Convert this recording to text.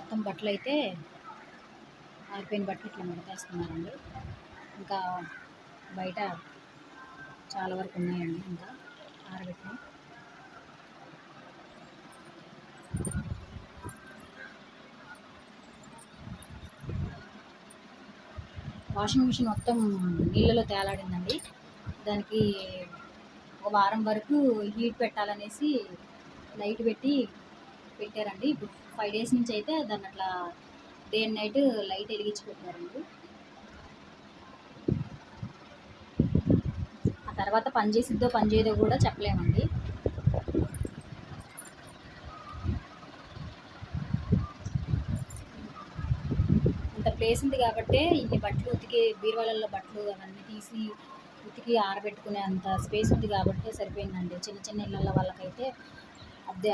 మొత్తం బట్టలు అయితే ఆరిపోయిన బట్టలు ఇట్లా మడతేస్తున్నారండి. ఇంకా బయట చాలా వరకు ఉన్నాయండి ఇంకా ఆరబెట్టినవి. వాషింగ్ మిషన్ మొత్తం నీళ్ళలో తేలాడిందండి. దానికి ఒక వారం వరకు హీట్ పెట్టాలనేసి లైట్ పెట్టారండి. ఇప్పుడు 5 days నుంచి అయితే దాన్ని అట్లా డే అండ్ నైట్ లైట్ వెలిగించి పెట్టారండి. ఆ తర్వాత పని చేసిద్దో పని చేయదో కూడా చెప్పలేమండి. ఇంత ప్లేస్ ఉంది కాబట్టి ఇన్ని బట్టలు ఉతికి బీరువాలలో బట్టలు అవన్నీ తీసి ఉతికి ఆరబెట్టుకునే అంత స్పేస్ ఉంది కాబట్టి సరిపోయిందండి. చిన్న చిన్న ఇళ్ళ వాళ్ళకైతే అద్దె